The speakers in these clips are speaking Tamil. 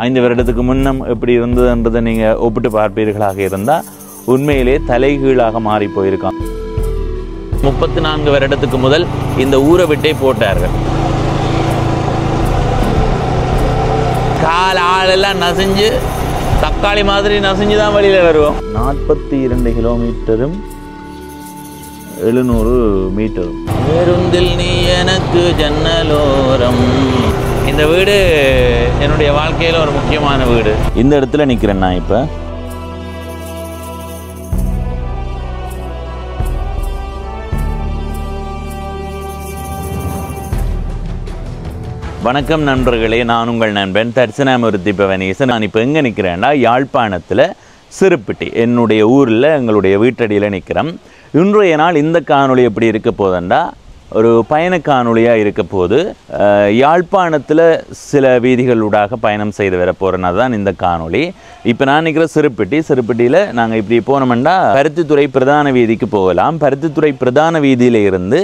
5 வருடத்துக்கு முன்னம் எப்படி இருந்ததுன்றதை நீங்கள் ஒப்பிட்டு பார்ப்பீர்களாக இருந்தால் உண்மையிலே தலைகீழாக மாறி போயிருக்கான். 34 வருடத்துக்கு முதல் இந்த ஊரை விட்டே போட்டார்கள். கால் ஆளெல்லாம் நசிஞ்சு தக்காளி மாதிரி நசிஞ்சு தான் வழியில் வருவோம். 42 கிலோமீட்டரும் 700 மீட்டரும். பேருந்தில் நீ எனக்கு ஜன்னலோரம். இந்த வீடு என்னுடைய வாழ்க்கையில் ஒரு முக்கியமான வீடு. இந்த இடத்துல நிற்கிறேன் நான் இப்போ. வணக்கம் நண்பர்களே, நான் உங்கள் நண்பன் தர்சனாமூர்த்தி பவனீசன். நான் இப்போ எங்கே நிற்கிறேன்னா யாழ்ப்பாணத்தில் சிறுப்பிட்டி என்னுடைய ஊரில் எங்களுடைய வீட்டடியில் நிற்கிறேன். இன்றைய நாள் இந்த காணொளி எப்படி இருக்க போதுண்டா ஒரு பயண காணொளியாக இருக்க போது. யாழ்ப்பாணத்தில் சில வீதிகளூடாக பயணம் செய்து வர போகிறனால தான் இந்த காணொளி. இப்போ நான் நிற்கிற சிறுப்பிட்டியில் நாங்கள் இப்படி போனோம்னா பருத்தித்துறை பிரதான வீதிக்கு போகலாம். பருத்தித்துறை பிரதான வீதியில் இருந்து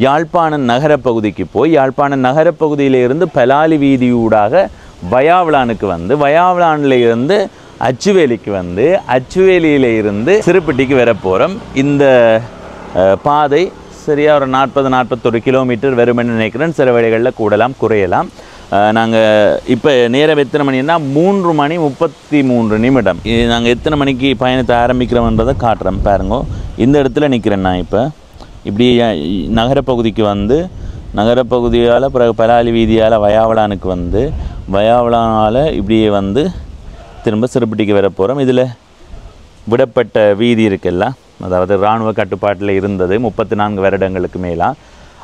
யாழ்ப்பாண நகர பகுதிக்கு போய் யாழ்ப்பாண நகர பகுதியிலிருந்து பலாலி வீதியூடாக வயாவளானுக்கு வந்து வயாவளானில் இருந்து அச்சுவேலிக்கு வந்து அச்சுவேலியில் இருந்து சிறுப்பிட்டிக்கு வர போகிறோம். இந்த பாதை சரியாக ஒரு 40-41 கிலோமீட்டர் வருமென்னு நினைக்கிறேன். சில வழிகளில் கூடலாம் குறையலாம். நாங்கள் இப்போ நேரம் எத்தனை மணின்னா 3:33 நிமிடம். நாங்கள் எத்தனை மணிக்கு பயணத்தை ஆரம்பிக்கிறோம்ன்றதை காட்டுறோம் பாருங்க. இந்த இடத்துல நிற்கிறேன் நான் இப்போ. இப்படி நகரப்பகுதிக்கு வந்து நகரப்பகுதியால் பிறகு பலாலி வீதியால் வயாவளானுக்கு வந்து வயாவளானால் இப்படியே வந்து திரும்ப சிறுப்பிட்டிக்கு வர போகிறோம். இதில் விடப்பட்ட வீதி இருக்குல்ல, அதாவது இராணுவ கட்டுப்பாட்டில் இருந்தது 34 வருடங்களுக்கு மேலாக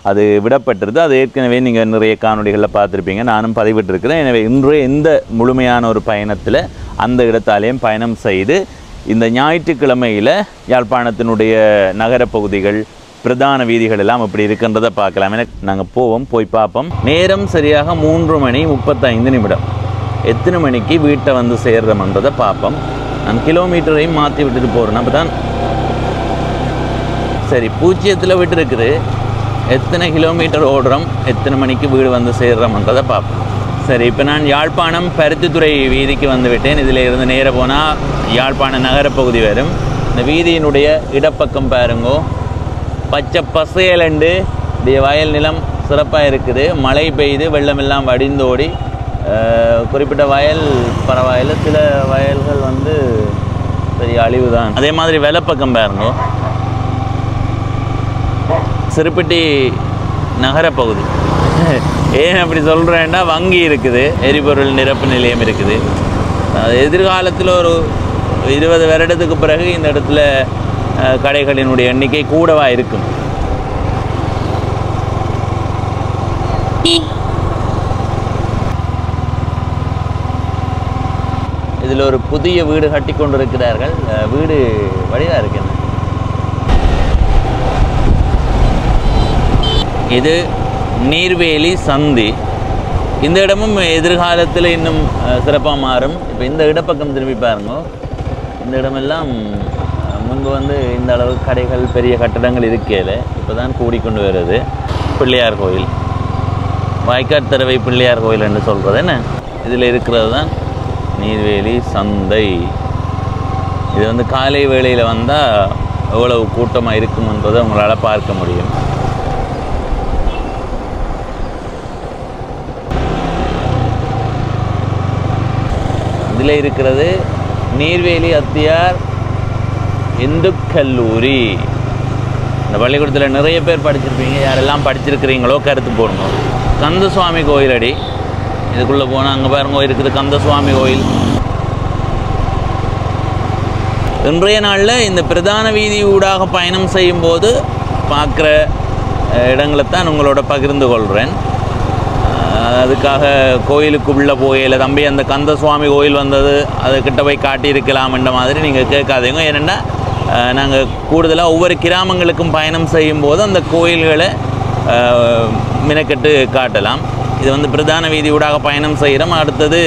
அது விடப்பட்டிருது. அது ஏற்கனவே நீங்கள் நிறைய காணொலிகளில் பார்த்துருப்பீங்க, நானும் பதிவிட்டிருக்கிறேன். எனவே இன்றைய இந்த முழுமையான ஒரு பயணத்தில் அந்த இடத்தாலேயும் பயணம் செய்து இந்த ஞாயிற்றுக்கிழமையில் யாழ்ப்பாணத்தினுடைய நகரப்பகுதிகள் பிரதான வீதிகள் எல்லாம் அப்படி இருக்கின்றதை பார்க்கலாம். எனக்கு நாங்கள் போய் பார்ப்போம். நேரம் சரியாக 3:35 நிமிடம். எத்தனை மணிக்கு வீட்டை வந்து சேர்றோம்ன்றதை பார்ப்போம். நான் கிலோமீட்டரையும் மாற்றி விட்டுட்டு போகிறேன். அப்போ தான் சரி 0 விட்டு இருக்குது. எத்தனை கிலோமீட்டர் ஓடுறோம், எத்தனை மணிக்கு வீடு வந்து சேர்றோம்ன்றதை பார்ப்போம். சரி, இப்போ நான் யாழ்ப்பாணம் பருத்தித்துறை வீதிக்கு வந்து விட்டேன். இதில் இருந்து நேர போனால் யாழ்ப்பாண நகரப்பகுதி வரும். இந்த வீதியினுடைய இடப்பக்கம் பாருங்கோ, பச்சை பசையலண்டு வயல் நிலம் சிறப்பாக இருக்குது. மழை பெய்து வெள்ளமெல்லாம் வடிந்தோடி குறிப்பிட்ட வயல் பரவாயில்லை, சில வயல்கள் வந்து பெரிய அழிவு தான். அதே மாதிரி வெள்ளப்பக்கம் பாருங்க, சிறுப்பிட்டி நகரப்பகுதி. ஏன் அப்படி சொல்கிறேன்னா வங்கி இருக்குது, எரிபொருள் நிரப்பு நிலையம் இருக்குது. எதிர்காலத்தில் ஒரு 20 வருடத்துக்கு பிறகு இந்த இடத்துல கடைகளினுடைய எண்ணிக்கை கூடவா இருக்கும். இதில் ஒரு புதிய வீடு கட்டி கொண்டிருக்கிறார்கள். வீடு வடிவாக இருக்கு. இது நீர்வேலி சந்தி. இந்த இடமும் எதிர்காலத்தில் இன்னும் சிறப்பாக மாறும். இப்போ இந்த இடப்பக்கம் திரும்பி பாருங்க. இந்த இடமெல்லாம் முன்பு வந்து இந்த அளவு கடைகள் பெரிய கட்டடங்கள் இருக்கையில் இப்போ தான் கூடிக்கொண்டு வருது. பிள்ளையார் கோயில், வாய்க்காட்டரவை பிள்ளையார் கோயில் என்று சொல்கிறது என்ன, இதில் இருக்கிறது தான் நீர்வேலி சந்தை. இது வந்து காலை வேளையில் வந்தால் எவ்வளவு கூட்டமாக இருக்கும் என்பதை உங்களால் பார்க்க முடியும். இதில் இருக்கிறது நீர்வேலி அத்தியார் இந்து கல்லூரி. இந்த பள்ளிக்கூடத்தில் நிறைய பேர் படிச்சிருப்பீங்க. யாரெல்லாம் படிச்சிருக்கிறீங்களோ கருத்து போடுங்க. கந்தசுவாமி கோயில் அடி இதுக்குள்ளே போனால் அங்கே பாருங்க இருக்குது கந்தசுவாமி கோயில். இன்றைய நாளில் இந்த பிரதான வீதி ஊடாக பயணம் செய்யும்போது பார்க்குற இடங்களைத்தான் உங்களோட பகிர்ந்து கொள்கிறேன். அதுக்காக கோயிலுக்கு உள்ளே போகையில் தம்பி அந்த கந்தசுவாமி கோயில் வந்தது அதுக்கிட்ட போய் காட்டியிருக்கலாம்ன்ற மாதிரி நீங்கள் கேட்காதீங்க. ஏன்னா நாங்கள் கூடுதலாக ஒவ்வொரு கிராமங்களுக்கும் பயணம் செய்யும்போது அந்த கோயில்களை மினக்கட்டு காட்டலாம். இது வந்து பிரதான வீதி ஊடாக பயணம் செய்கிறோம். அடுத்தது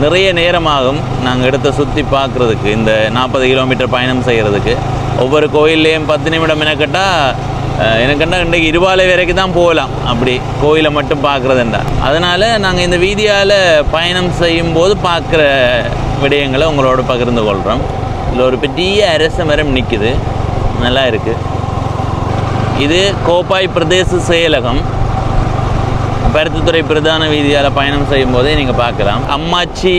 நிறைய நேரமாகும் நாங்கள் இடத்த சுற்றி பார்க்குறதுக்கு. இந்த 40 கிலோமீட்டர் பயணம் செய்கிறதுக்கு ஒவ்வொரு கோயில்லையும் 10 நிமிடம் மினக்கட்டால் எனக்குன்னா இன்றைக்கு இருபாலை வரைக்கும் தான் போகலாம் அப்படி கோயிலை மட்டும் பார்க்குறதுண்டா. அதனால் நாங்கள் இந்த வீதியால் பயணம் செய்யும்போது பார்க்குற விடயங்களை உங்களோட பகிர்ந்து கொள்கிறோம். இதில் ஒரு பெரிய அரச மரம் நிற்குது, நல்லா இருக்குது. இது கோப்பாய் பிரதேச செயலகம். பருத்தித்துறை பிரதான வீதியால் பயணம் செய்யும் போதே நீங்கள் பார்க்கலாம். அம்மாச்சி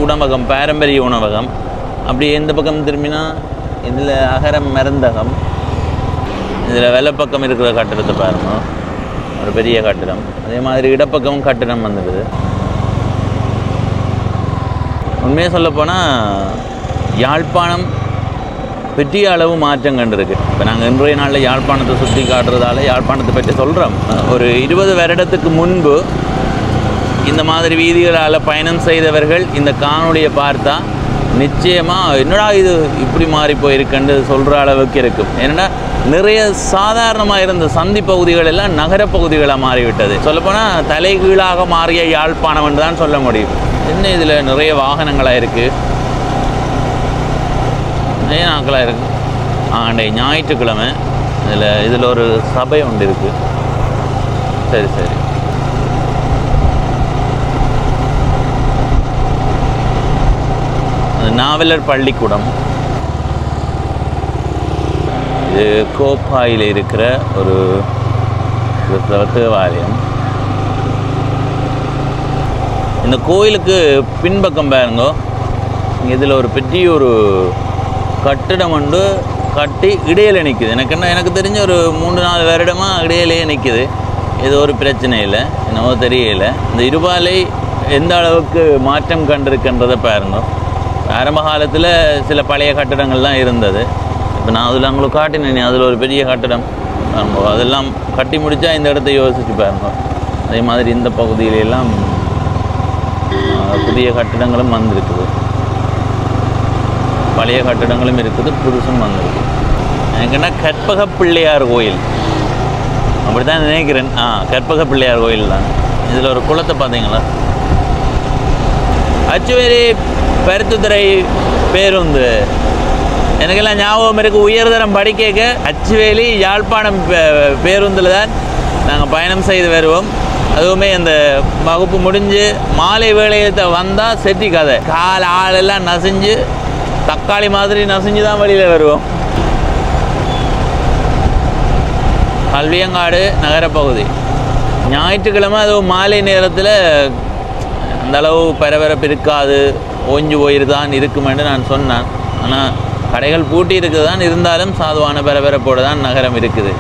உணவகம், பாரம்பரிய உணவகம். அப்படி எந்த பக்கம் திரும்பினா இதில் அகரம் மருந்தகம். இதில் வெள்ளப்பக்கம் இருக்கிற கட்டிடத்தை பாருங்க, ஒரு பெரிய கட்டிடம். அதே மாதிரி இடப்பக்கமும் கட்டிடம் வந்துடுது. உண்மையாக சொல்லப்போனால் யாழ்ப்பாணம் பெரிய அளவு மாற்றம் கண்டிருக்கு. இப்போ நாங்கள் இன்றைய நாளில் யாழ்ப்பாணத்தை சுற்றி காட்டுறதால யாழ்ப்பாணத்தை பற்றி சொல்கிறோம். ஒரு 20 வருடத்துக்கு முன்பு இந்த மாதிரி வீதிகளால் பயணம் செய்தவர்கள் இந்த காணொலியை பார்த்தா நிச்சயமாக என்னடா இது இப்படி மாறி போயிருக்குன்னு சொல்கிற அளவுக்கு இருக்கும். ஏன்னா நிறைய சாதாரணமாக இருந்த சந்தி பகுதிகள் எல்லாம் நகர பகுதிகளாக மாறிவிட்டது. சொல்லப்போனால் தலைகீழாக மாறிய யாழ்ப்பாணம் என்று தான் சொல்ல முடியும். என்ன இதில் நிறைய வாகனங்களாக இருக்குது, நிறைய நாட்களாக இருக்குது. அன்றைய ஞாயிற்றுக்கிழமை இதில் ஒரு சபை ஒன்று இருக்குது. சரி சரி, நாவலர் பள்ளிக்கூடம். இது கோப்பாயில் இருக்கிற ஒரு தேவாலயம். இந்த கோயிலுக்கு பின்பக்கம் பாருங்க, இதில் ஒரு பெரிய ஒரு கட்டிடம் ஒன்று கட்டி இடையில நிற்குது. எனக்கு தெரிஞ்ச ஒரு 3-4 வருடமாக இடையிலேயே நிற்குது. ஏதோ ஒரு பிரச்சனை இல்லை, என்னவோ தெரியலை. இந்த இருபாலை எந்த அளவுக்கு மாற்றம் கண்டிருக்கின்றதை பாருங்க. ஆரம்ப காலத்தில் சில பழைய கட்டிடங்கள்லாம் இருந்தது. இப்போ நான் அதில் அவங்களுக்கு காட்டினேன், அதில் ஒரு பெரிய கட்டிடம் பாருங்க. அதெல்லாம் கட்டி முடித்தா இந்த இடத்த யோசிச்சு பாருங்க. அதே மாதிரி இந்த பகுதியிலெல்லாம் புதிய கட்டிடங்களும் வந்திருக்குது, பழைய கட்டிடங்களும் இருக்குது, புதுசும் வந்திருக்கு. எனக்குன்னா கற்பக பிள்ளையார் கோயில் அப்படி தான் நினைக்கிறேன். கற்பக பிள்ளையார் கோயில் தான். இதில் ஒரு குளத்தை பார்த்தீங்களா? அச்சுவேரி பருத்தித்துறை பேருந்து எனக்கெல்லாம் ஞாபகம் இருக்குது. உயர்தரம் படிக்க அச்சுவேலி யாழ்ப்பாணம் பேருந்தில் தான் நாங்கள் பயணம் செய்து வருவோம். அதுவுமே அந்த வகுப்பு முடிஞ்சு மாலை வேளையத்தை வந்தால் செட்டி கதை, கால் ஆளெல்லாம் நசிஞ்சு தக்காளி மாதிரி நசிஞ்சு தான் வழியில் வருவோம். கல்வியங்காடு நகரப்பகுதி. ஞாயிற்றுக்கிழமை அதுவும் மாலை நேரத்தில் அந்தளவு பரபரப்பு இருக்காது, ஓஞ்சி போயிருதான் இருக்குமென்று நான் சொன்னேன். ஆனால் கடைகள் பூட்டி இருக்குது தான், இருந்தாலும் சாதுவான பரபரப்போடு தான் நகரம் இருக்குது.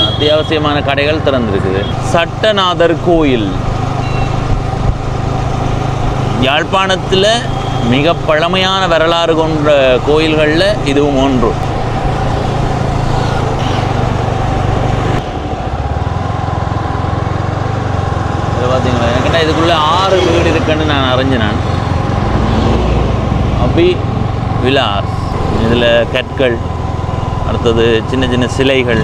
அத்தியாவசியமான கடைகள் திறந்திருக்குது. சட்டநாதர் கோயில் யாழ்ப்பாணத்தில் மிக பழமையான வரலாறு கொண்ட கோயில்களில் இதுவும் ஒன்று. பார்த்தீங்களா? எனக்கிட்ட இதுக்குள்ளே 6 வீடு இருக்குன்னு நான் அறிஞ்சினேன். அபி விலாஸ். இதில் கற்கள், அடுத்தது சின்ன சின்ன சிலைகள்,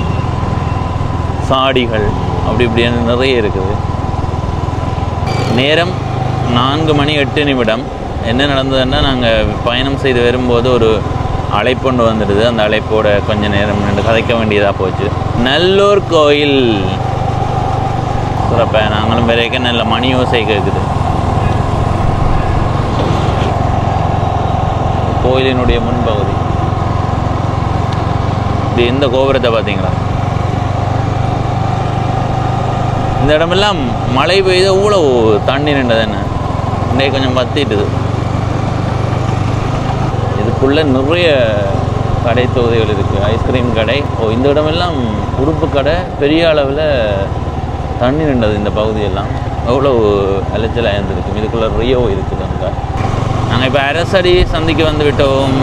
சாடிகள், அப்படி இப்படின்னு நிறைய இருக்குது. நேரம் 4:08. என்ன நடந்ததுன்னா, நாங்கள் பயணம் செய்து வரும்போது ஒரு அழைப்பொண்டு வந்துடுது. அந்த அழைப்போட கொஞ்சம் நேரம் நின்று கதைக்க வேண்டியதாக போச்சு. நல்லூர் கோயில் சிறப்ப நாங்களும் வரைக்கும் நல்ல மணி ஓசை கேட்குது. கோயிலினுடைய முன்பகுதி இப்படி இந்த கோபுரத்தை பார்த்தீங்களா? இந்த இடமெல்லாம் மழை பெய்து இவ்வளோ தண்ணி நின்றது. என்ன இன்றைக்கு கொஞ்சம் பத்திட்டுது. இதுக்குள்ளே நிறைய கடை தொகுதிகள் இருக்குது. ஐஸ்கிரீம் கடை. இந்த இடமெல்லாம் உடுப்பு கடை. பெரிய அளவில் தண்ணி நின்றது இந்த பகுதியெல்லாம். எவ்வளோ அலைச்சலாக இருந்திருக்கும். இதுக்குள்ளே ரியோ இருக்குது. அங்கே நாங்கள் இப்போ அரசடி சந்திக்கு வந்து விட்டோம்.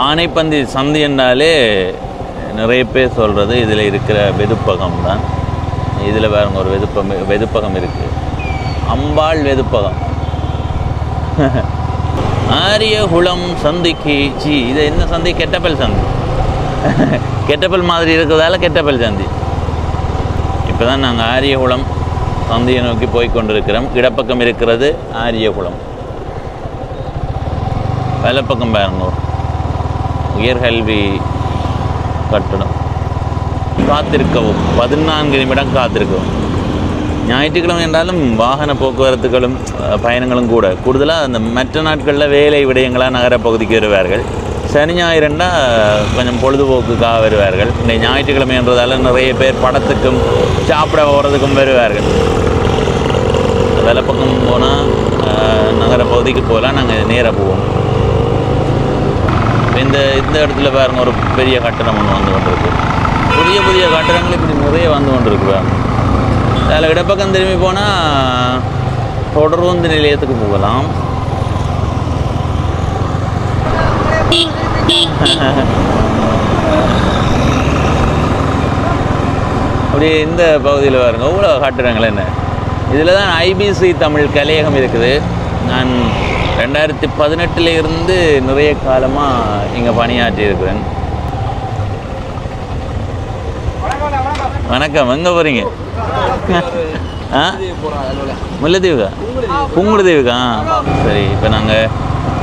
ஆனைப்பந்தி சந்தி என்றாலே நிறைய பேர் சொல்கிறது இதில் இருக்கிற வெதுப்பகம் தான். இதில் பாருங்க, ஒரு வெதுப்பகம் இருக்குது. அம்பாள் வெதுப்பகம். ஆரியகுளம் சந்திக்கு இது என்ன சந்தி? கெட்டப்பல் சந்தி. கெட்டப்பல் மாதிரி இருக்கிறதால கெட்டப்பல் சந்தி. இப்போ தான் நாங்கள் ஆரியகுளம் சந்தையை நோக்கி போய்கொண்டிருக்கிறோம். இடப்பக்கம் இருக்கிறது ஆரியகுளம், வலப்பக்கம் பாருங்க உயர்கல்வி கட்டடம். காத்திருக்கவும் 14 நிமிடம் காத்திருக்கவும். ஞாயிற்றுக்கிழமை என்றாலும் வாகன போக்குவரத்துகளும் பயணங்களும் கூடுதலாக அந்த மற்ற நாட்களில் வேலை விடயங்களாக நகரப்பகுதிக்கு வருவார்கள். சனி ஞாயிறுண்டா கொஞ்சம் பொழுதுபோக்குக்காக வருவார்கள். இந்த ஞாயிற்றுக்கிழமை என்றதால் நிறைய பேர் படத்துக்கும் சாப்பிட போகிறதுக்கும் வருவார்கள். வெள்ளப்பக்கம் போனால் நகரப்பகுதிக்கு போகலாம், நாங்கள் நேராக போவோம். இந்த இடத்துல பாருங்கள் ஒரு பெரிய கட்டடம் ஒன்று வந்து கொண்டிருக்கு. புதிய புதிய கட்டடங்கள் இப்படி நிறைய வந்து கொண்டிருக்கு பாருங்க. அதில் இடப்பக்கம் திரும்பி போனால் தொடர்ந்து நிலையத்துக்கு போகலாம். அப்படியே இந்த பகுதியில் பாருங்க இவ்வளோ கட்டிடங்கள். என்ன இதில் தான் ஐபிசி தமிழ் கலையகம் இருக்குது. நான் 2018 இருந்து நிறைய காலமாக இங்கே பணியாற்றி இருக்கிறேன். வணக்கம், எங்கே போகிறீங்க? முல்லைத்தீவுக்கா? புங்குடுதீவுக்கா? சரி, இப்போ நாங்கள்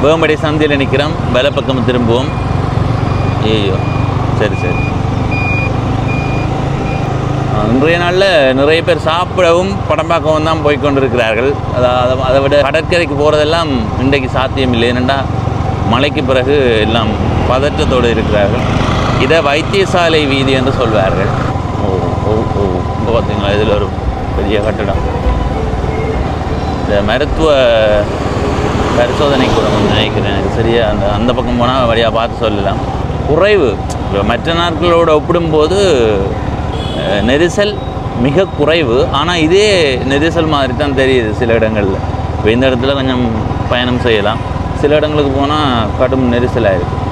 வேம்படி சந்தையில் நிற்கிறோம். வலப்பக்கம் திரும்புவோம். ஐயோ, சரி சரி. இன்றைய நாளில் நிறைய பேர் சாப்பிடவும் படம் பார்க்கவும் தான் போய்கொண்டிருக்கிறார்கள். அதை விட கடற்கரைக்கு போகிறதெல்லாம் இன்றைக்கு சாத்தியம் இல்லை. ஏனெண்டா மழைக்கு பிறகு எல்லாம் பதற்றத்தோடு இருக்கிறார்கள். இதை வைத்தியசாலை வீதி என்று சொல்வார்கள். இப்போ பார்த்தீங்களா, இதில் ஒரு பெரிய கட்டடம். இந்த மருத்துவ பரிசோதனை கூட நினைக்கிறேன். எனக்கு சரியாக அந்த பக்கம் போனால் வழியாக பார்த்து சொல்லலாம். குறைவு மற்ற நாட்களோடு ஒப்பிடும்போது நெரிசல் மிக குறைவு. ஆனால் இதே நெரிசல் மாதிரி தான் தெரியுது சில இடங்களில். இப்போ இந்த இடத்துல கொஞ்சம் பயணம் செய்யலாம், சில இடங்களுக்கு போனால் கடும் நெரிசலாக இருக்குது.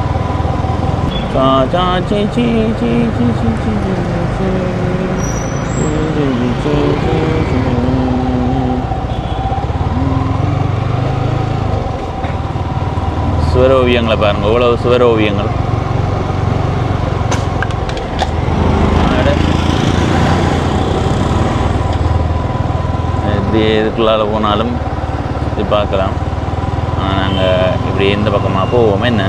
சுவர ஓவியங்களை பாருங்கள், இவ்வளவு சுவர ஓவியங்கள். இப்படி இதுக்குள்ளால் போனாலும் இது பார்க்கலாம். நாங்கள் இப்படி எந்த பக்கமாக போவோம். என்ன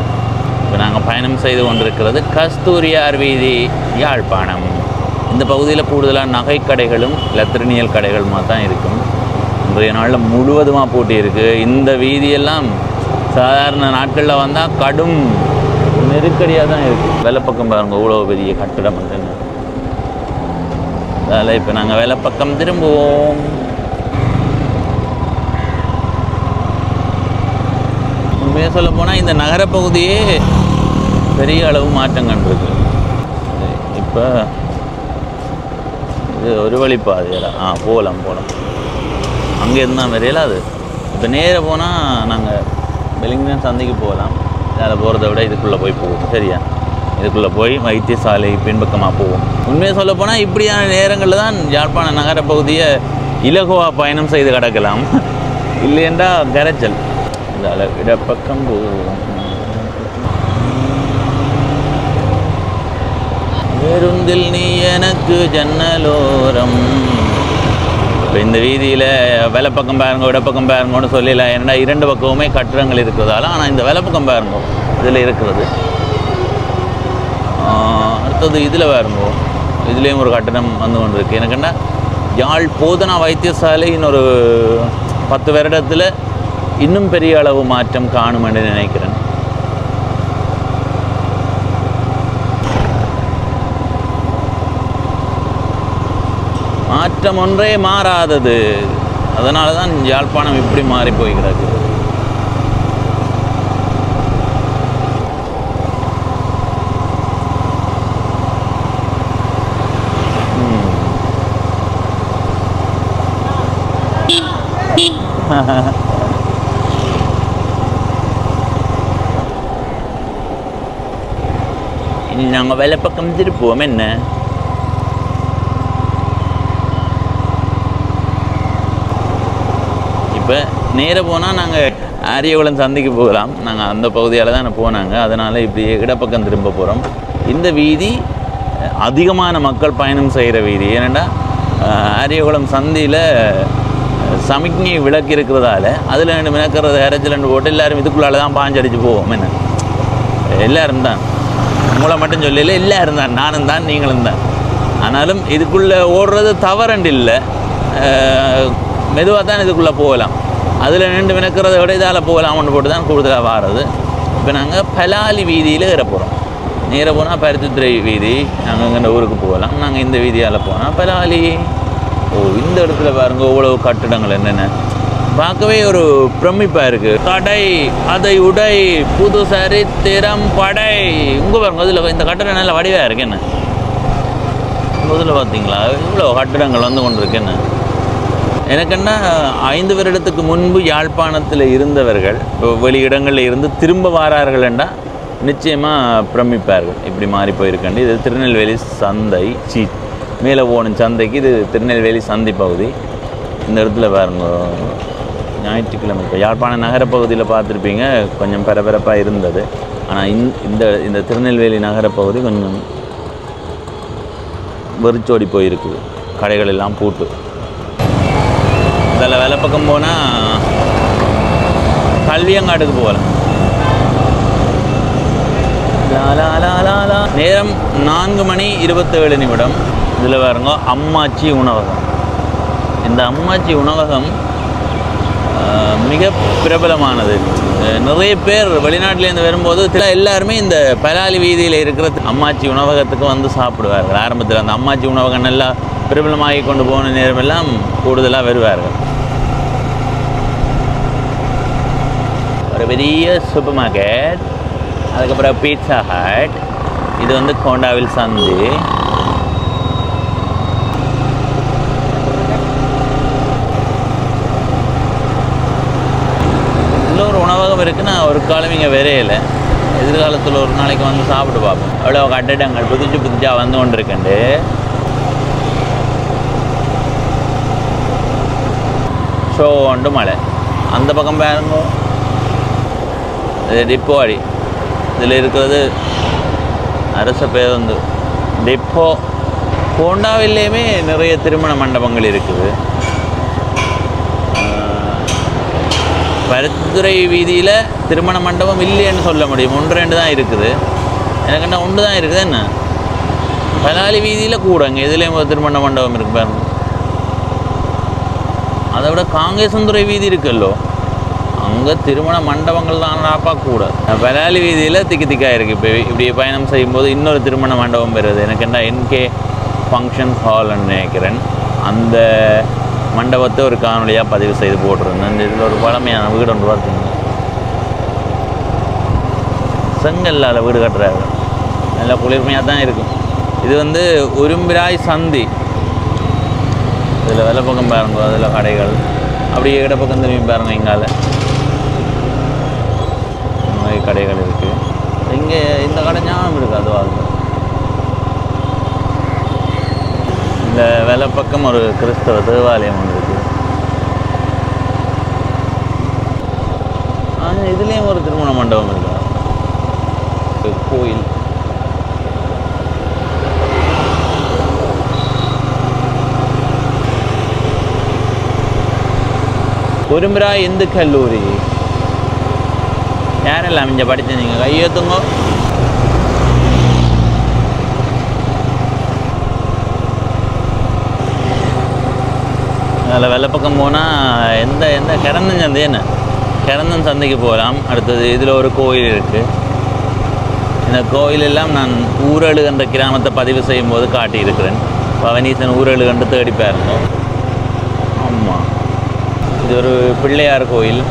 இப்போ நாங்கள் பயணம் செய்து கொண்டிருக்கிறது கஸ்தூரியார் வீதி, யாழ்ப்பாணம். இந்த பகுதியில் கூடுதலாக நகைக்கடைகளும் லத்திரனியல் கடைகளுமா தான் இருக்கும். இன்றைய நாளில் முழுவதுமாக போட்டி இருக்குது. இந்த வீதியெல்லாம் சாதாரண நாட்களில் வந்தால் கடும் நெருக்கடியாக தான் இருக்குது. வெள்ளப்பக்கம் பாருங்கள் இவ்வளோ பெரிய கட்டடம் வந்துங்க. அதில் இப்போ நாங்கள் வெள்ளப்பக்கம் திரும்புவோம். உண்மையாக சொல்ல போனால் இந்த நகரப்பகுதியே பெரிய அளவு மாற்றம் கண்டிருக்கு. இப்போ இது ஒரு வழிப்பாதையெல்லாம் போகலாம். அங்கே இருந்தால் வரையில அது. இப்போ நேராக போனால் நாங்கள் வெலிங்டன் சந்தைக்கு போகலாம். அதில் போகிறத விட இதுக்குள்ளே போவோம். சரியா, இதுக்குள்ளே போய் வைத்தியசாலை பின்பக்கமாக போவோம். உண்மையாக சொல்ல போனால் இப்படியான நேரங்களில் தான் யாழ்ப்பாண நகரப்பகுதியை இலகுவாக பயணம் செய்து கிடக்கலாம். இல்லையென்றா கரைச்சல். இதால் இடப்பக்கம் போவோம். பேருந்தில் நீ எனக்கு ஜன்னலோரம். இப்போ இந்த வீதியில் வெள்ளப்பக்கம் பாருங்க, இடப்பக்கம் பாருங்கன்னு சொல்லல. ஏன்னா 2 பக்கமுமே கட்டிடங்கள் இருக்கிறதால. ஆனால் இந்த வெள்ளப்பக்கம் பாருங்க இதில் இருக்கிறது. அடுத்தது இதில் பாருங்க, இதுலேயும் ஒரு கட்டிடம் வந்து கொண்டு இருக்குது. எனக்குன்னா யாழ் போதனா வைத்தியசாலை இன்னொரு 10 வருடத்தில் இன்னும் பெரிய அளவு மாற்றம் காணும் என்று நினைக்கிறேன். மாற்றம் ஒன்றே மாறாதது. அதனால தான் யாழ்ப்பாணம் இப்படி மாறி போய்கிறது. இனி நாங்கள் வெள்ளப்பக்கம் திருப்புவோம். என்ன இப்போ நேராக போனால் நாங்கள் ஆரியகுளம் சந்தைக்கு போகலாம். நாங்கள் அந்த பகுதியால் தான் போனாங்க. அதனால் இப்படி இடப்பக்கம் திரும்ப போகிறோம். இந்த வீதி அதிகமான மக்கள் பயணம் செய்கிற வீதி. ஏன்னா அரியகுளம் சந்தியில் சமிக்ஞை விளக்கு இருக்கிறதால அதில் ரெண்டு மினக்கிறது இறைச்சல் ரெண்டு போட்டு எல்லோரும் இதுக்குள்ளால தான் பாஞ்சடிச்சு போவோம். என்ன எல்லோரும் தான், உங்களை மட்டும் சொல்லல, எல்லோரும் தான், நானும் தான் நீங்களும் தான். ஆனாலும் இதுக்குள்ளே ஓடுறது தவறண்டு இல்லை, மெதுவாக தான் இதுக்குள்ளே போகலாம். அதில் நின்று மினக்கிறத விட இதால் போகலாம்னு போட்டு தான் கூடுதலாக வாரது. இப்போ நாங்கள் பலாலி வீதியில் ஏற போகிறோம். நேர போனால் பருத்தித்துறை வீதி, நாங்கள் இங்கே ஊருக்கு போகலாம். நாங்கள் இந்த வீதியால் போனால் பலாலி. இந்த இடத்துல பாருங்க இவ்வளவு கட்டிடங்கள் என்னென்ன பார்க்கவே ஒரு பிரமிப்பாக இருக்குது. கடை அதை உடை புது சரித்திரம் படை. இங்கே பாருங்க இதில் இந்த கட்டிடம் நல்ல வடிவாக இருக்கு. என்ன இதில் பார்த்தீங்களா இவ்வளோ கட்டிடங்கள் வந்து கொண்டு இருக்கு. என்ன எனக்குன்னா 5 வருடத்துக்கு முன்பு யாழ்ப்பாணத்தில் இருந்தவர்கள் வெளி இடங்களில் இருந்து திரும்ப வாரார்கள் என்றால் நிச்சயமாக பிரமிப்பார்கள். இப்படி மாறி போயிருக்கேன். இது திருநெல்வேலி சந்தை, மேலே போகணும் சந்தைக்கு. இது திருநெல்வேலி சந்தை பகுதி. இந்த இடத்துல பாருங்க ஞாயிற்றுக்கிழமை இப்போ யாழ்ப்பாண நகர பகுதியில் பார்த்துருப்பீங்க கொஞ்சம் பரபரப்பாக இருந்தது. ஆனால் இந்த திருநெல்வேலி நகர பகுதி கொஞ்சம் வெறிச்சோடி போயிருக்குது. கடைகள் எல்லாம் பூட்டு. இதில் வேலை பக்கம் போனால் கல்வியங்காட்டுக்கு போகலாம். நேரம் 4:27. இதில் பாருங்க அம்மாச்சி உணவகம். இந்த அம்மாச்சி உணவகம் மிக பிரபலமானது. நிறைய பேர் வெளிநாட்டிலேருந்து வரும்போது எல்லாருமே இந்த பலாலி வீதியில் இருக்கிற அம்மாச்சி உணவகத்துக்கு வந்து சாப்பிடுவார்கள். ஆரம்பத்தில் அந்த அம்மாச்சி உணவகம் நல்லா பிரபலமாகி கொண்டு போன நேரமெல்லாம் கூடுதலாக வருவார்கள். ஒரு பெரிய சூப்பர் மார்க்கெட், அதுக்கப்புறம் பீட்சா ஹட். இது வந்து கோண்டாவில் சந்தி. இதில் ஒரு உணவகம் இருக்குது. நான் ஒரு காலம் இங்கே வரையில. எதிர்காலத்தில் ஒரு நாளைக்கு வந்து சாப்பிட்டு பார்ப்போம். அவ்வளோ கட்டிடங்கள் புதுசாக வந்து கொண்டு இருக்குண்டு. ஷோ ஒன்று மலை. அந்த பக்கம் பாருங்க டிப்போ அடி. இதில் இருக்கிறது அரச பேருந்து டிப்போ. கோண்டாவிலேயுமே நிறைய திருமண மண்டபங்கள் இருக்குது. பருத்தித்துறை வீதியில் திருமண மண்டபம் இல்லைன்னு சொல்ல முடியும். 1-2 தான் இருக்குது. எனக்கு என்ன 1 தான் இருக்குது. என்ன பலாலி வீதியில் கூடங்க இதுலேயும் ஒரு திருமண மண்டபம் இருக்கு பாருங்க. அதை விட காங்கேசந்துறை வீதி இருக்குல்லோ, அங்கே திருமண மண்டபங்கள் தானாப்பா கூட. பலாலி வீதியில் திக்காக இருக்குது. இப்போ இப்படி பயணம் செய்யும்போது இன்னொரு திருமண மண்டபம் வருது. எனக்கு என்ன NK ஃபங்க்ஷன் ஹால்னு நினைக்கிறேன். அந்த மண்டபத்தை ஒரு காணொலியாக பதிவு செய்து போட்டிருந்தேன். இந்த இதில் ஒரு பழமையான வீடு ஒன்று பார்த்தீங்க. செங்கல்லால் வீடு கட்டுறாரு. நல்லா குளிர்மையாக தான் இருக்கும். இது வந்து உரும்பிராய் சந்தி. இதில் வெள்ளை பக்கம் பாருங்க, அதில் கடைகள். அப்படியே இடப்பக்கம் திரும்பி பாருங்க, இங்கால நிறைய கடைகள் இருக்குது. இங்கே இந்த கடை ஞாபகம் இருக்குது. அதுவாக இந்த வெள்ளை பக்கம் ஒரு கிறிஸ்தவ தேவாலயம் ஒன்று இருக்குது. ஆனால் இதுலேயும் ஒரு திருமண மண்டபம் இருக்கு. கோயில். உரும்பிராய் இந்து கல்லூரி. யாரெல்லாம் இங்கே படித்த நீங்கள் கையெழுத்துங்க. அதில் வெள்ளை பக்கம் போனால் எந்த கரந்தன் சந்தை, என்ன கரந்தன் சந்தைக்கு போகலாம். அடுத்தது இதில் ஒரு கோயில் இருக்குது. இந்த கோயிலெல்லாம் நான் ஊரழு என்ற கிராமத்தை பதிவு செய்யும்போது காட்டியிருக்கிறேன். பவனீசன் ஊரழு கண்டு தேடி பாருங்க. ஆமாம், இது ஒரு பிள்ளையார் கோயில்,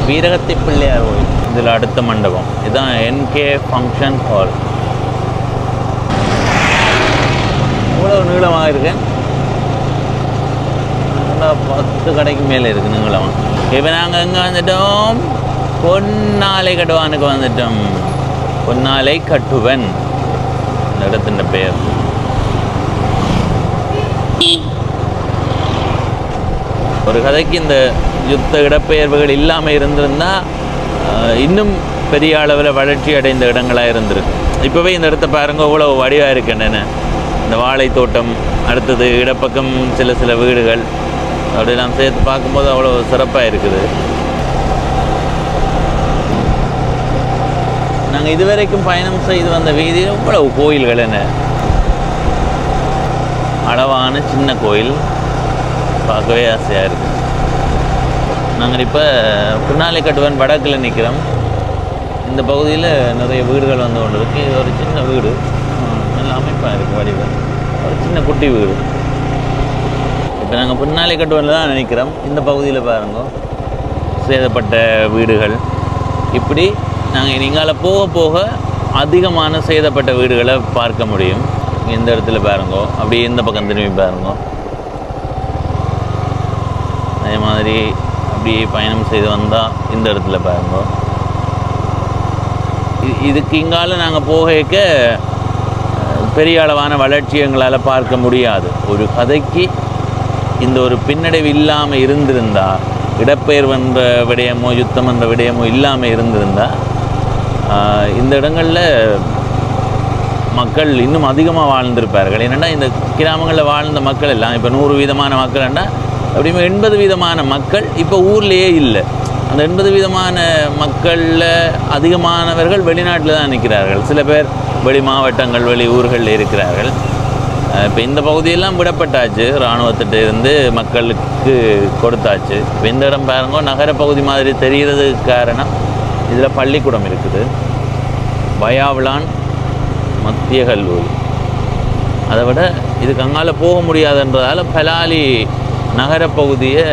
வீரகத்தி பிள்ளையார் கோயில். இதில் அடுத்த மண்டபம் இதுதான் NK ஃபங்க்ஷன் ஹால். இவ்வளோ நீளமாக இருக்கேன். 10 கடைக்கு மேலே இருக்குது நீளமாக. இப்போ நாங்கள் எங்கே வந்துட்டோம்? பொன்னாலை கட்டுவானுக்கு வந்துட்டோம். பொன்னாலை கட்டுவன் இந்த இடத்தின் பெயர். ஒரு கதைக்கு இந்த யுத்த இடப்பெயர்வுகள் இல்லாமல் இருந்திருந்தால் இன்னும் பெரிய அளவில் வளர்ச்சி அடைந்த இடங்களாக இருந்திருக்கு. இப்போவே இந்த இடத்த பாருங்க, இவ்வளோ வடிவாக இருக்குன்னு. இந்த வாழை தோட்டம், அடுத்தது இடப்பக்கம் சில வீடுகள் அப்படிலாம் சேர்த்து பார்க்கும்போது அவ்வளோ சிறப்பாக இருக்குது. நாங்கள் இதுவரைக்கும் பயணம் செய்து வந்த வீதியில் இவ்வளவு கோயில்கள், என்ன அளவான சின்ன கோயில், பார்க்கவே ஆசையாக இருக்குது. நாங்கள் இப்போ புன்னாலைக்கட்டுவன் வடக்கில் நிற்கிறோம். இந்த பகுதியில் நிறைய வீடுகள் வந்து கொண்டு இருக்குது. இது ஒரு சின்ன வீடு, நல்ல அமைப்பாக இருக்குது, வடிவம் ஒரு சின்ன குட்டி வீடு. இப்போ நாங்கள் புன்னாலைக்கட்டுவனில் தான் நினைக்கிறோம். இந்த பகுதியில் பாருங்க சேதப்பட்ட வீடுகள். இப்படி நாங்கள் நீங்கால போக போக அதிகமான சேதப்பட்ட வீடுகளை பார்க்க முடியும். இந்த இடத்துல பாருங்கோ, அப்படியே இந்த பக்கம் திரும்பி பாருங்கோ. அதே மாதிரி அப்படியே பயணம் செய்து வந்தால் இந்த இடத்துல பாருங்கோ. இதுக்கு இங்கால நாங்கள் போக பெரிய அளவான வளர்ச்சி எங்களால் பார்க்க முடியாது. ஒரு கதைக்கு இந்த ஒரு பின்னடைவு இல்லாமல் இருந்திருந்தால், இடப்பெயர்வு என்ற விடயமோ யுத்தம் என்ற விடயமோ இல்லாமல் இருந்திருந்தால், இந்த இடங்களில் மக்கள் இன்னும் அதிகமாக வாழ்ந்திருப்பார்கள். என்னென்னா இந்த கிராமங்களில் வாழ்ந்த மக்கள் எல்லாம் இப்போ 100% மக்கள்னா அப்படியுமே 80% மக்கள் இப்போ ஊர்லேயே இல்லை. அந்த 80% மக்களில் அதிகமானவர்கள் வெளிநாட்டில் தான் நிற்கிறார்கள். சில பேர் வெளி மாவட்டங்கள், வெளி ஊர்களில் இருக்கிறார்கள். இப்போ இந்த பகுதியெல்லாம் விடப்பட்டாச்சு, இராணுவத்திட்ட இருந்து மக்களுக்கு கொடுத்தாச்சு. இப்போ இந்த இடம் பாருங்க, நகரப்பகுதி மாதிரி தெரிகிறதுக்கு காரணம் இதில் பள்ளிக்கூடம் இருக்குது, பயாவிலான் மத்திய கல்லூரி. அதை விட இதுக்கு அங்கால போக முடியாதுன்றதால பலாலி நகரப்பகுதியை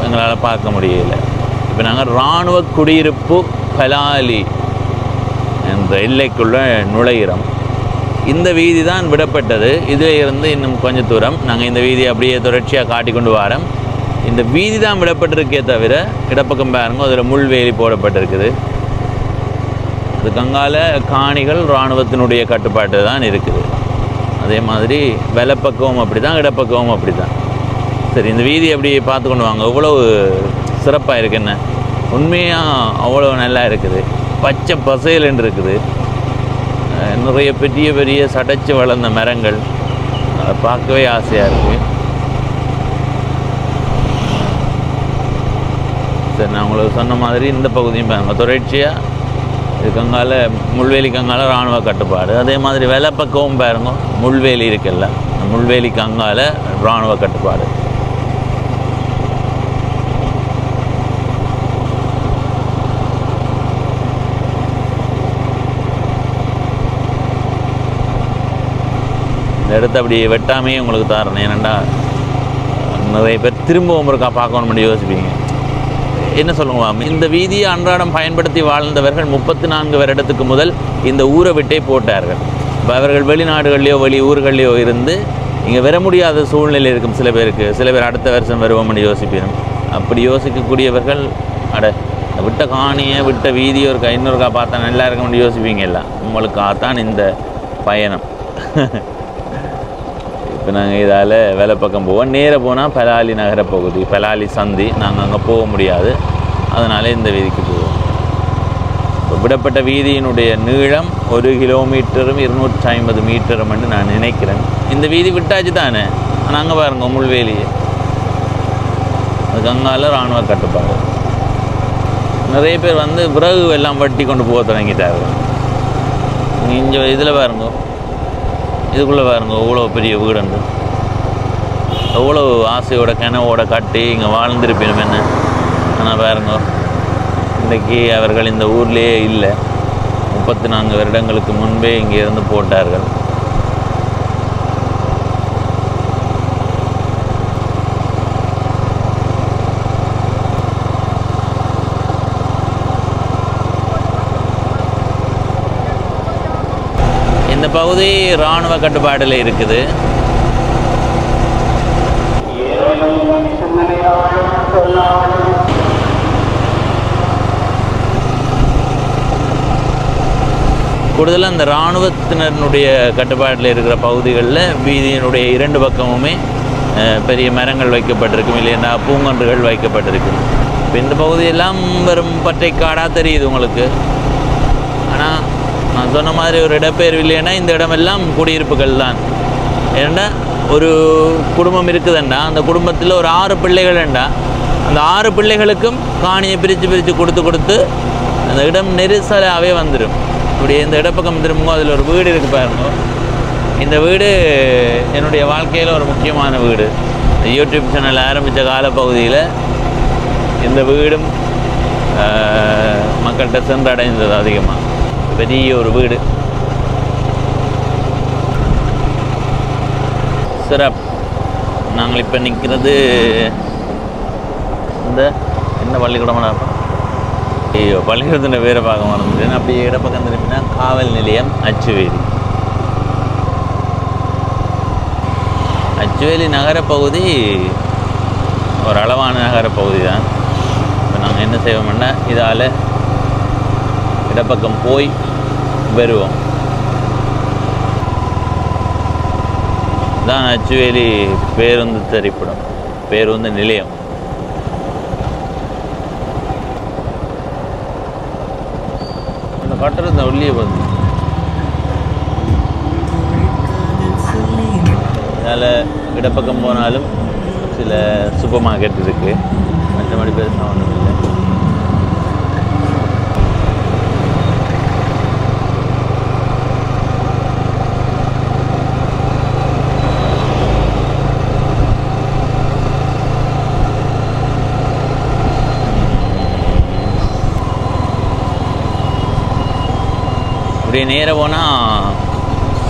எங்களால் பார்க்க முடியலை. இப்போ நாங்கள் இராணுவ குடியிருப்பு பலாலி என்ற எல்லைக்குள்ளே நுழைகிறோம். இந்த வீதி தான் விடப்பட்டது. இதில் இருந்து இன்னும் கொஞ்சம் தூரம் நாங்கள் இந்த வீதியை அப்படியே தொடர்ச்சியாக காட்டிக்கொண்டு வரோம். இந்த வீதி தான் விடப்பட்டிருக்கே தவிர இடப்பக்கம் பாருங்க, அதில் முள்வேலி போடப்பட்டிருக்குது. அதுக்கு அங்கால காணிகள் இராணுவத்தினுடைய கட்டுப்பாட்டு தான் இருக்குது. அதே மாதிரி வலப்பக்கமும் அப்படி தான், இடப்பக்கமும் அப்படி தான். சரி, இந்த வீதி அப்படி பார்த்து கொண்டு வாங்க. இவ்வளவு சிறப்பாக இருக்குது, என்ன உண்மையாக அவ்வளோ நல்லா இருக்குது. பச்சை பசையில் என்று இருக்குது. நிறைய பெரிய பெரிய சடைச்சு வளர்ந்த மரங்கள், அதை பார்க்கவே ஆசையாக இருக்குது. சரி, நான் உங்களுக்கு சொன்ன மாதிரி இந்த பகுதியும் பாருங்கள், தொடர்ச்சியாக இதுக்கங்கால முள்வேலிக்கங்கால இராணுவ கட்டுப்பாடு. அதே மாதிரி வெள்ளப்பக்கமும் பாருங்க, முள்வேலி இருக்குல்ல, முள்வேலிக்கு அங்கால இராணுவ கட்டுப்பாடு. இந்த இடத்த அப்படி வெட்டாமையே உங்களுக்கு தாரணம். ஏனெண்டா நிறைய பேர் திரும்பவும் இருக்கா பார்க்கணும்னு யோசிப்பீங்க. என்ன சொல்லுவாங்க, இந்த வீதியை அன்றாடம் பயன்படுத்தி வாழ்ந்தவர்கள் 34 வருடத்துக்கு முதல் இந்த ஊரை விட்டே போட்டார்கள். இப்போ அவர்கள் வெளிநாடுகள்லையோ வெளி ஊர்கள்லையோ இருந்து இங்கே வர முடியாத சூழ்நிலை இருக்கும் சில பேருக்கு. சில பேர் அடுத்த வருஷம் வருவோம்னு யோசிப்பீங்க. அப்படி யோசிக்கக்கூடியவர்கள் விட்ட காணியை விட்ட வீதியோ இருக்கா இன்னொருக்கா பார்த்தா நல்லா இருக்கும்னு யோசிப்பீங்க. எல்லாம் உங்களுக்காகத்தான் இந்த பயணம். இப்போ நாங்கள் இதால் வேலை பக்கம் போவோம். நேராக போனால் பலாலி நகர பகுதி, பலாலி சந்தி. நாங்கள் அங்கே போக முடியாது, அதனால இந்த வீதிக்கு போவோம். இப்போ விடப்பட்ட வீதியினுடைய நீளம் 1 கிலோமீட்டரும் 250 மீட்டரும் என்று நான் நினைக்கிறேன். இந்த வீதி விட்டாச்சு தானே, ஆனால் அங்கே பாருங்க முள்வேலியை, அதுக்கு அங்கால இராணுவ கட்டுப்பாடு. நிறைய பேர் வந்து விறகு எல்லாம் வட்டி கொண்டு போக தொடங்கிட்டாங்க. இங்கே இதில் பாருங்க, இதுக்குள்ளே பாருங்க எவ்வளோ பெரிய வீடுண்டு, எவ்வளோ ஆசையோட கனவோட கட்டி இங்கே வாழ்ந்திருப்பினும் என்ன. ஆனால் பாருங்க, இன்றைக்கி அவர்கள் இந்த ஊர்லேயே இல்லை. 34 வருடங்களுக்கு முன்பே இங்கே இருந்து போட்டார்கள். இந்த பகுதி இராணுவ கட்டுப்பாட்டில் இருக்குது. கூடுதலாக இந்த இராணுவத்தினருடைய கட்டுப்பாட்டில் இருக்கிற பகுதிகளில் வீதியினுடைய 2 பக்கமுமே பெரிய மரங்கள் வைக்கப்பட்டிருக்கும், இல்லைன்னா பூங்கன்றுகள் வைக்கப்பட்டிருக்கு. இப்போ இந்த பகுதியெல்லாம் வெறும் பற்றைக்காடாக தெரியுது உங்களுக்கு. ஆனால் நான் சொன்ன மாதிரி ஒரு இடப்பெயர்வு இல்லைன்னா இந்த இடமெல்லாம் குடியிருப்புகள் தான். ஏன்னா ஒரு குடும்பம் இருக்குதுண்டா, அந்த குடும்பத்தில் ஒரு 6 பிள்ளைகள்ண்டா, அந்த 6 பிள்ளைகளுக்கும் காணியை பிரித்து கொடுத்து அந்த இடம் நெரிசலாகவே வந்துடும். இப்படி இந்த இடப்பக்கம் திரும்பும் அதில் ஒரு வீடு இருக்குது பாருங்க. இந்த வீடு என்னுடைய வாழ்க்கையில் ஒரு முக்கியமான வீடு. யூடியூப் சேனல் ஆரம்பித்த காலப்பகுதியில் இந்த வீடும் மக்கள்கிட்ட சென்றடைந்தது அதிகமாக. பெரிய ஒரு வீடு, சிறப்பு. நாங்கள் இப்போ நிற்கிறது இந்த என்ன பள்ளிக்கூடமான ஐயோ பள்ளிக்கூடத்தில் வேறு பார்க்க மறந்துட்டேன். அப்படி இடப்பக்கம் திரும்பினா காவல் நிலையம் அச்சுவேலி. அச்சுவேலி நகரப்பகுதி ஒரு அளவான நகரப்பகுதி தான். இப்போ நாங்கள் என்ன செய்வோம்னா இதால் இடப்பக்கம் போய் வருவோம். தான் அச்சுவேலி பேருந்து திரைப்படம், பேருந்து நிலையம். அந்த கட்டடத்தை உள்ளே வந்து அதில் இடப்பக்கம் போனாலும் சில சூப்பர் மார்க்கெட் இருக்குது, மற்றபடி பெருசாக ஒன்றும் இல்லை. இப்படி நேராக போனால்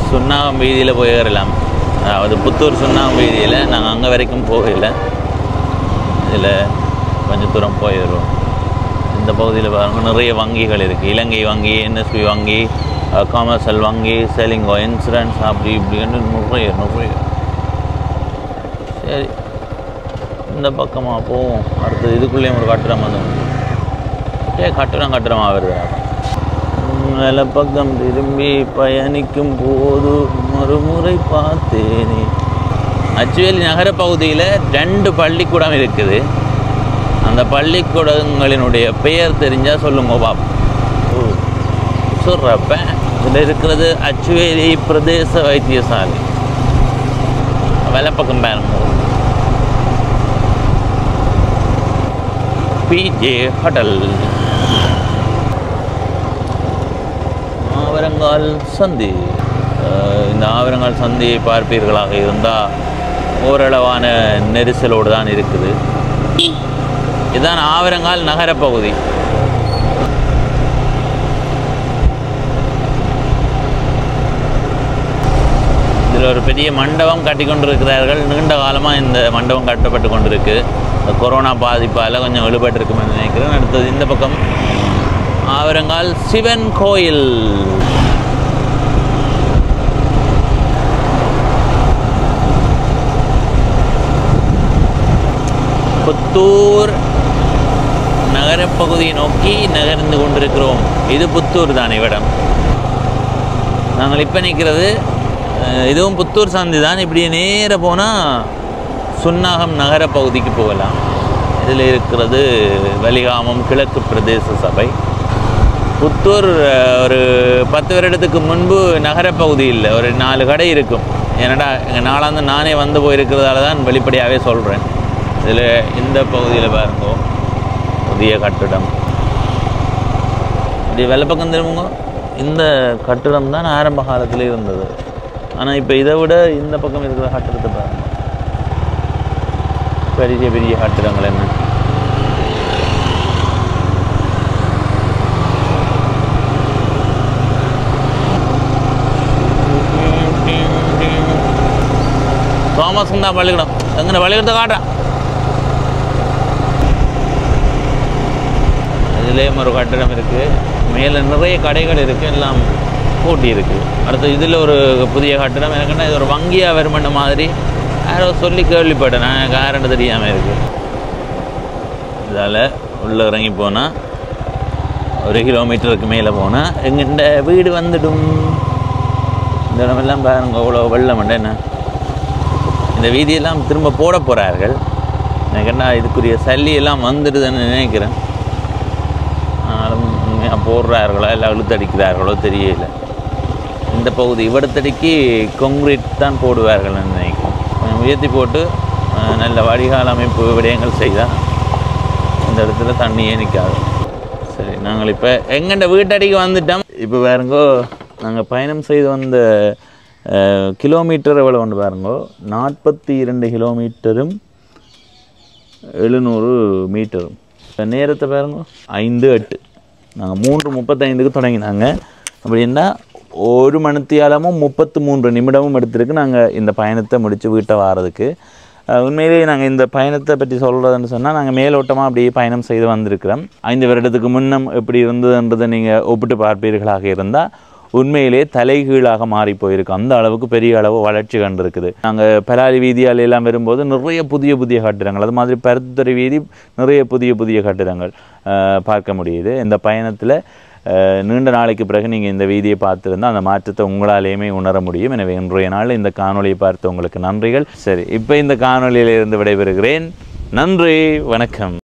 சுண்ணாகம் வீதியில் போயிடலாம். அதாவது புத்தூர் சுண்ணாகம் வீதியில் நாங்கள் அங்கே வரைக்கும் போகலை. இதில் கொஞ்சம் தூரம் போயிடுவோம். இந்த பகுதியில் பாருங்க நிறைய வங்கிகள் இருக்குது. இலங்கை வங்கி, NSB வங்கி, காமர்ஷியல் வங்கி, செலிங்கோ இன்சூரன்ஸ், அப்படி இப்படின்னு நிறைய. சரி, இந்த பக்கமாக போவோம். அடுத்தது இதுக்குள்ளேயும் ஒரு கட்டிடம் வந்து கட்டிடமாக வருது. மேல பக்கம் திரும்பி பயணிக்கும் போது மறுமுறை பார்த்தேனே. அச்சுவேலி நகர பகுதியில் 2 பள்ளிக்கூடம் இருக்குது. அந்த பள்ளிக்கூடங்களினுடைய பெயர் தெரிஞ்சால் சொல்லுங்க பாப்பா. சொல்கிறப்ப இதில் இருக்கிறது அச்சுவேலி பிரதேச வைத்தியசாலை. வெள்ளப்பக்கம் பாருங்க, PJ ஹோட்டல். ஆவரங்கால் சந்தி. இந்த ஆவரங்கால் சந்தியை பார்ப்பீர்களாக இருந்தால் ஓரளவான நெரிசலோடு தான் இருக்குது. இதுதான் ஆவரங்கால் நகரப்பகுதி. இதில் ஒரு பெரிய மண்டபம் கட்டி கொண்டிருக்கிறார்கள். நீண்ட காலமாக இந்த மண்டபம் கட்டப்பட்டு கொண்டிருக்கு. இந்த கொரோனா பாதிப்பால் கொஞ்சம் விழுபட்டிருக்குமென்னு நினைக்கிறேன். அடுத்தது இந்த பக்கம் ஆவரங்கால் சிவன் கோயில். புத்தூர் நகரப்பகுதியை நோக்கி நகர்ந்து கொண்டிருக்கிறோம். இது புத்தூர் தான் இவ்விடம். நாங்கள் இப்போ நிற்கிறது இதுவும் புத்தூர் சந்தி தான். இப்படி நேர போனால் சுன்னாகம் நகரப்பகுதிக்கு போகலாம். இதில் இருக்கிறது வலிகாமம் கிழக்கு பிரதேச சபை. புத்தூர் ஒரு 10 வருடத்துக்கு முன்பு நகரப்பகுதி இல்லை, ஒரு 4 கடை இருக்கும். ஏன்னாடா எங்கள் நாளாந்து நானே வந்து போயிருக்கிறதால தான் வெளிப்படையாகவே சொல்கிறேன். இதில் இந்த பகுதியில் பாருங்க புதிய கட்டிடம். இப்படி வெள்ளப்பக்கம் திரும்புங்க, இந்த கட்டிடம் தான் ஆரம்ப காலத்தில் இருந்தது. ஆனால் இப்போ இதை விட இந்த பக்கம் இருக்கிற கட்டிடத்தை பாருங்க, பெரிய பெரிய கட்டிடங்கள் என்ன. தோமஸ் தான் பள்ளிக்கூடம். எங்கே பள்ளிக்கூடத்தை காட்டுறான். இதுலேயும் ஒரு கட்டிடம் இருக்குது. மேலே நிறைய கடைகள் இருக்குது, எல்லாம் பூட்டி இருக்குது. அடுத்து இதில் ஒரு புதிய கட்டிடம். எனக்குன்னா இது ஒரு வங்கியாக வருமண்ட மாதிரி யாரோ சொல்லி கேள்விப்பட்டேன். நான் எனக்கு யாருன்னு தெரியாமல் இருக்குது. இதால் உள்ளே இறங்கி போனால் 1 கிலோமீட்டருக்கு மேலே போனால் எங்கிட்ட வீடு வந்துடும். இந்த இடமெல்லாம் பாருங்க அவ்வளோ வெள்ளம் என்ன. இந்த வீதியெல்லாம் திரும்ப போட போகிறார்கள். எனக்குன்னா இதுக்குரிய சல்லியெல்லாம் வந்துடுதுன்னு நினைக்கிறேன். ஆனாலும் போடுறார்களோ இல்லை அழுத்தடிக்கிறார்களோ தெரியல. இந்த பகுதி இவடத்தடிக்கு கான்கிரீட் தான் போடுவார்கள் நினைக்கிறேன். உயர்த்தி போட்டு நல்ல வடிகால் அமைப்பு விடயங்கள் செய்தால் இந்த இடத்துல தண்ணியே நிற்காது. சரி, நாங்கள் இப்போ எங்கள்கிட்ட வீட்டடிக்கு வந்துட்டோம். இப்போ பாருங்கோ, நாங்கள் பயணம் செய்து வந்த கிலோமீட்டர் எவ்வளோ கொண்டு பாருங்கோ, 42 கிலோமீட்டரும் 700 மீட்டரும். நேரத்தை பாருங்க 5:08. நாங்கள் 3:35க்கு தொடங்கினாங்க. அப்படின்னா 1 மணித்தியாலமும் 33 நிமிடமும் எடுத்துருக்கு நாங்கள் இந்த பயணத்தை முடித்து வீட்டை வாரதுக்கு. உண்மையிலேயே நாங்கள் இந்த பயணத்தை பற்றி சொல்கிறதுன்னு சொன்னால், நாங்கள் மேலோட்டமாக அப்படியே பயணம் செய்து வந்திருக்கிறோம். 5 வருடத்துக்கு முன்னம் எப்படி இருந்ததுன்றதை நீங்கள் ஒப்பிட்டு பார்ப்பீர்களாக இருந்தால் உண்மையிலே தலைகீழாக மாறி போயிருக்கு. அந்த அளவுக்கு பெரிய அளவு வளர்ச்சி கண்டிருக்குது. நாங்கள் பலாலி வீதியால் எல்லாம் வரும்போது நிறைய புதிய புதிய கட்டிடங்கள், அது மாதிரி பருத்துறை வீதி நிறைய புதிய புதிய கட்டிடங்கள் பார்க்க முடியுது. இந்த பயணத்தில் நீண்ட நாளைக்கு பிறகு நீங்கள் இந்த வீதியை பார்த்துருந்தால் அந்த மாற்றத்தை உங்களாலேயுமே உணர முடியும். எனவே இன்றைய நாள் இந்த காணொலியை பார்த்து உங்களுக்கு நன்றிகள். சரி, இப்போ இந்த காணொலியிலிருந்து விடைபெறுகிறேன். நன்றி, வணக்கம்.